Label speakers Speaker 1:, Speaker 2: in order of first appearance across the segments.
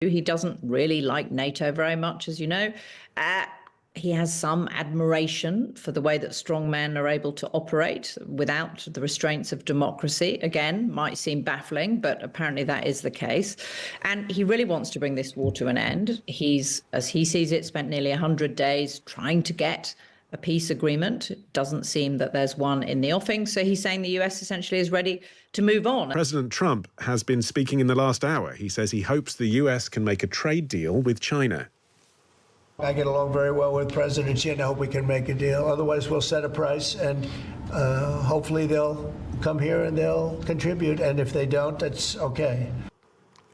Speaker 1: He doesn't really like NATO very much, as you know. He has some admiration for the way that strongmen are able to operate without the restraints of democracy. Again, might seem baffling, but apparently that is the case. And he really wants to bring this war to an end. He's, as he sees it, spent nearly 100 days trying to get a peace agreement. It doesn't seem that there's one in the offing. So he's saying the US essentially is ready to move on.
Speaker 2: President Trump has been speaking in the last hour. He says he hopes the US can make a trade deal with China.
Speaker 3: I get along very well with President Xi, and I hope we can make a deal. Otherwise, we'll set a price, and hopefully they'll come here and they'll contribute. And if they don't, that's okay.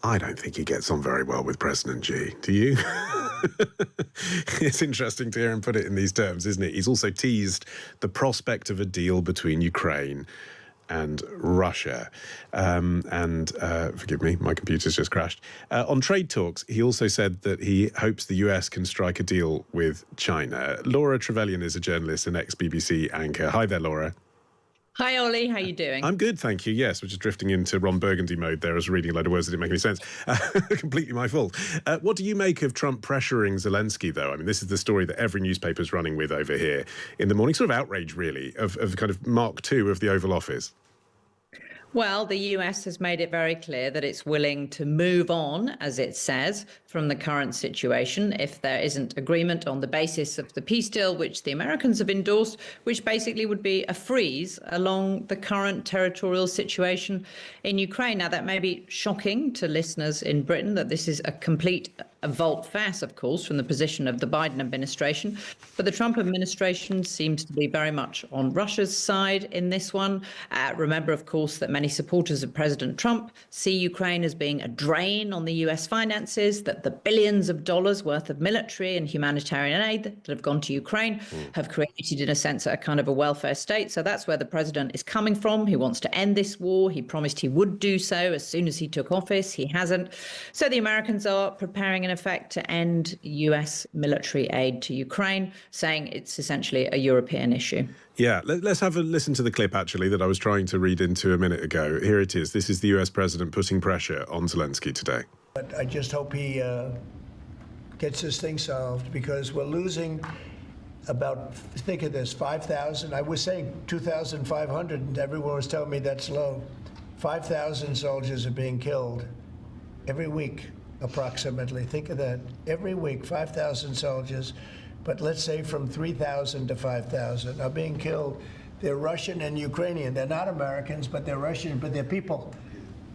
Speaker 2: I don't think he gets on very well with President Xi. Do you? It's interesting to hear him put it in these terms, isn't it? He's also teased the prospect of a deal between Ukraine and Russia. Forgive me, my computer's just crashed. On trade talks, he also said that he hopes the US can strike a deal with China. Laura Trevelyan is a journalist and ex-BBC anchor. Hi there, Laura.
Speaker 1: Hi, Ollie. How are you doing?
Speaker 2: I'm good, thank you. Yes, we're just drifting into Ron Burgundy mode there as reading a load of words that didn't make any sense. Completely my fault. What do you make of Trump pressuring Zelensky, though? I mean, this is the story that every newspaper's running with over here in the morning. Sort of outrage, really, of kind of Mark II of the Oval Office.
Speaker 1: Well, the US has made it very clear that it's willing to move on, as it says, from the current situation if there isn't agreement on the basis of the peace deal, which the Americans have endorsed, which basically would be a freeze along the current territorial situation in Ukraine. Now, that may be shocking to listeners in Britain, that this is a complete volte-face, of course, from the position of the Biden administration. But the Trump administration seems to be very much on Russia's side in this one. Remember, of course, that many supporters of President Trump see Ukraine as being a drain on the US finances, that the billions of dollars worth of military and humanitarian aid that have gone to Ukraine have created, in a sense, a kind of a welfare state. So that's where the president is coming from. He wants to end this war. He promised he would do so as soon as he took office. He hasn't. So the Americans are preparing, in effect, to end US military aid to Ukraine, saying it's essentially a European issue.
Speaker 2: Yeah, let's have a listen to the clip, actually, that I was trying to read into a minute ago. Here it is. This is the US president putting pressure on Zelensky today.
Speaker 3: But I just hope he gets this thing solved, because we're losing about, think of this, 5,000. I was saying 2,500, and everyone was telling me that's low. 5,000 soldiers are being killed every week, approximately. Think of that. Every week, 5,000 soldiers. But let's say from 3,000 to 5,000 are being killed. They're Russian and Ukrainian. They're not Americans, but they're Russian, but they're people.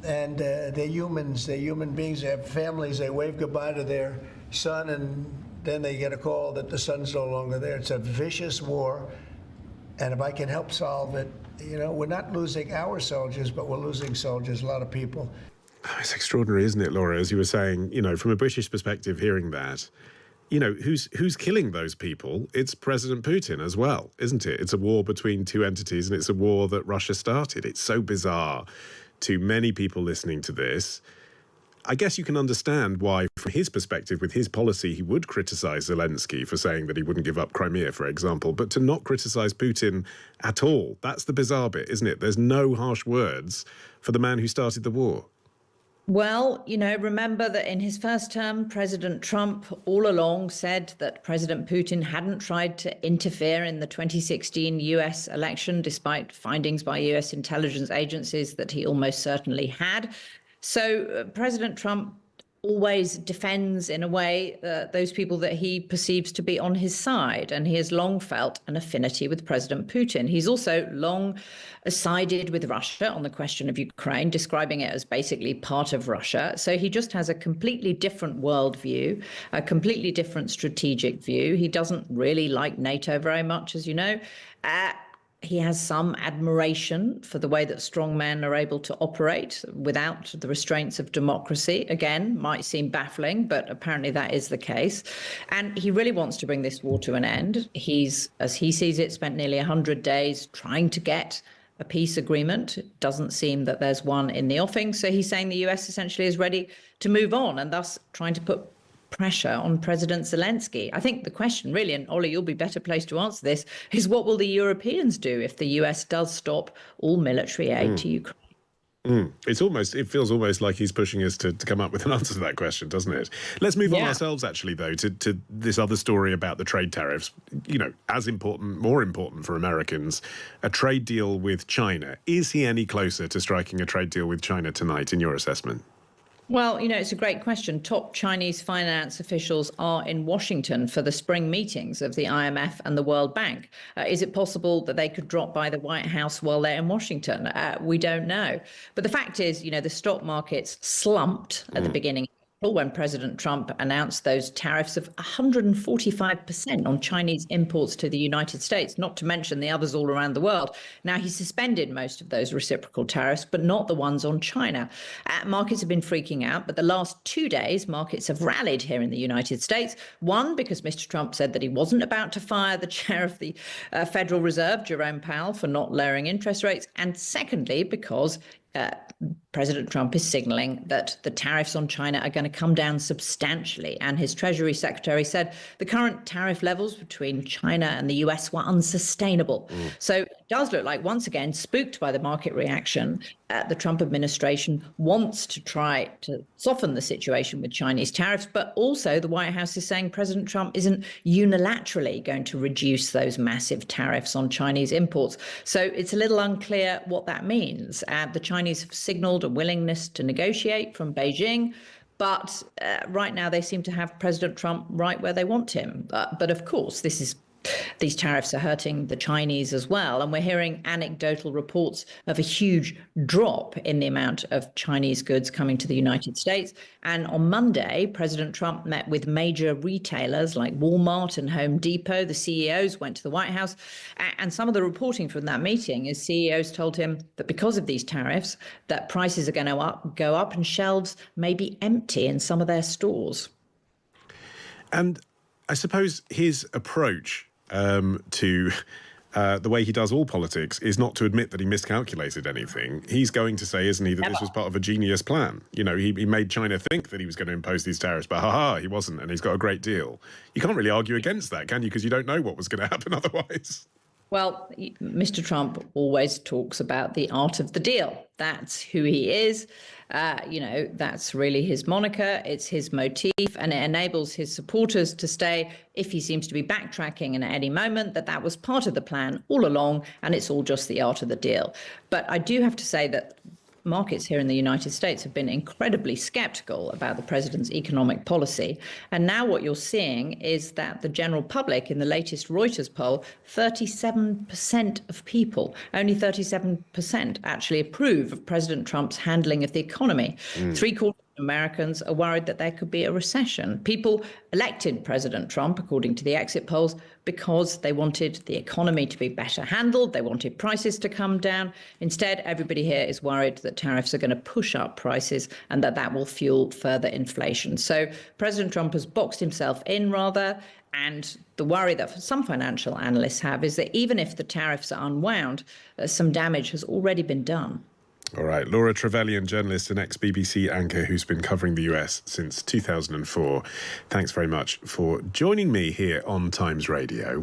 Speaker 3: And they're humans. They're human beings. They have families. They wave goodbye to their son, and then they get a call that the son's no longer there. It's a vicious war. And if I can help solve it, you know, we're not losing our soldiers, but we're losing soldiers, a lot of people.
Speaker 2: It's extraordinary, isn't it, Laura? As you were saying, you know, from a British perspective, hearing that, you know, who's killing those people? It's President Putin as well, isn't it? It's a war between two entities, and it's a war that Russia started. It's so bizarre to many people listening to this. I guess you can understand why, from his perspective, with his policy, he would criticize Zelensky for saying that he wouldn't give up Crimea, for example, but to not criticize Putin at all, that's the bizarre bit, isn't it? There's no harsh words for the man who started the war.
Speaker 1: Well, you know, remember that in his first term, President Trump all along said that President Putin hadn't tried to interfere in the 2016 US election, despite findings by US intelligence agencies that he almost certainly had. So President Trump always defends, in a way, those people that he perceives to be on his side. And he has long felt an affinity with President Putin. He's also long sided with Russia on the question of Ukraine, describing it as basically part of Russia. So he just has a completely different worldview, a completely different strategic view. He doesn't really like NATO very much, as you know. He has some admiration for the way that strongmen are able to operate without the restraints of democracy. Again, might seem baffling, but apparently that is the case. And he really wants to bring this war to an end. He's, as he sees it, spent nearly 100 days trying to get a peace agreement. It doesn't seem that there's one in the offing. So he's saying the US essentially is ready to move on, and thus trying to put pressure on President Zelensky. I think the question really, and Ollie, you'll be better placed to answer this, is what will the Europeans do if the US does stop all military aid to Ukraine?
Speaker 2: It feels almost like he's pushing us to come up with an answer to that question, doesn't it? Let's move on ourselves, actually, though, to this other story about the trade tariffs. You know, as important, more important for Americans, a trade deal with China. Is he any closer to striking a trade deal with China tonight, in your assessment?
Speaker 1: Well, it's a great question. Top Chinese finance officials are in Washington for the spring meetings of the IMF and the World Bank. Is it possible that they could drop by the White House while they're in Washington? We don't know. But the fact is, the stock markets slumped at the beginning of April when President Trump announced those tariffs of 145% on Chinese imports to the United States, not to mention the others all around the world. Now, he suspended most of those reciprocal tariffs, but not the ones on China. Markets have been freaking out, but the last 2 days, markets have rallied here in the United States. One, because Mr. Trump said that he wasn't about to fire the chair of the Federal Reserve, Jerome Powell, for not lowering interest rates. And secondly, because President Trump is signaling that the tariffs on China are going to come down substantially. And his Treasury Secretary said the current tariff levels between China and the US were unsustainable. So it does look like, once again, spooked by the market reaction, the Trump administration wants to try to soften the situation with Chinese tariffs. But also the White House is saying President Trump isn't unilaterally going to reduce those massive tariffs on Chinese imports. So it's a little unclear what that means. The Chinese have signaled a willingness to negotiate from Beijing, but right now they seem to have President Trump right where they want him. But of course, these tariffs are hurting the Chinese as well. And we're hearing anecdotal reports of a huge drop in the amount of Chinese goods coming to the United States. And on Monday, President Trump met with major retailers like Walmart and Home Depot. The CEOs went to the White House. And some of the reporting from that meeting is CEOs told him that because of these tariffs, that prices are going to go up and shelves may be empty in some of their stores.
Speaker 2: And I suppose his approach to the way he does all politics is not to admit that he miscalculated anything. He's going to say, isn't he, that this was part of a genius plan. He made China think that he was going to impose these tariffs, but he wasn't, and he's got a great deal. You can't really argue against that, can you? Because you don't know what was going to happen otherwise.
Speaker 1: Well, Mr. Trump always talks about the art of the deal. That's who he is. That's really his moniker. It's his motif, and it enables his supporters to stay, if he seems to be backtracking in at any moment, that was part of the plan all along, and it's all just the art of the deal. But I do have to say that markets here in the United States have been incredibly skeptical about the president's economic policy. And now what you're seeing is that the general public, in the latest Reuters poll, 37% of people, only 37% actually approve of President Trump's handling of the economy. Three-quarters of Americans are worried that there could be a recession. People elected President Trump, according to the exit polls, because they wanted the economy to be better handled. They wanted prices to come down. Instead, everybody here is worried that tariffs are going to push up prices and that will fuel further inflation. So President Trump has boxed himself in rather. And the worry that some financial analysts have is that even if the tariffs are unwound, some damage has already been done.
Speaker 2: All right. Laura Trevelyan, journalist and ex-BBC anchor who's been covering the US since 2004. Thanks very much for joining me here on Times Radio.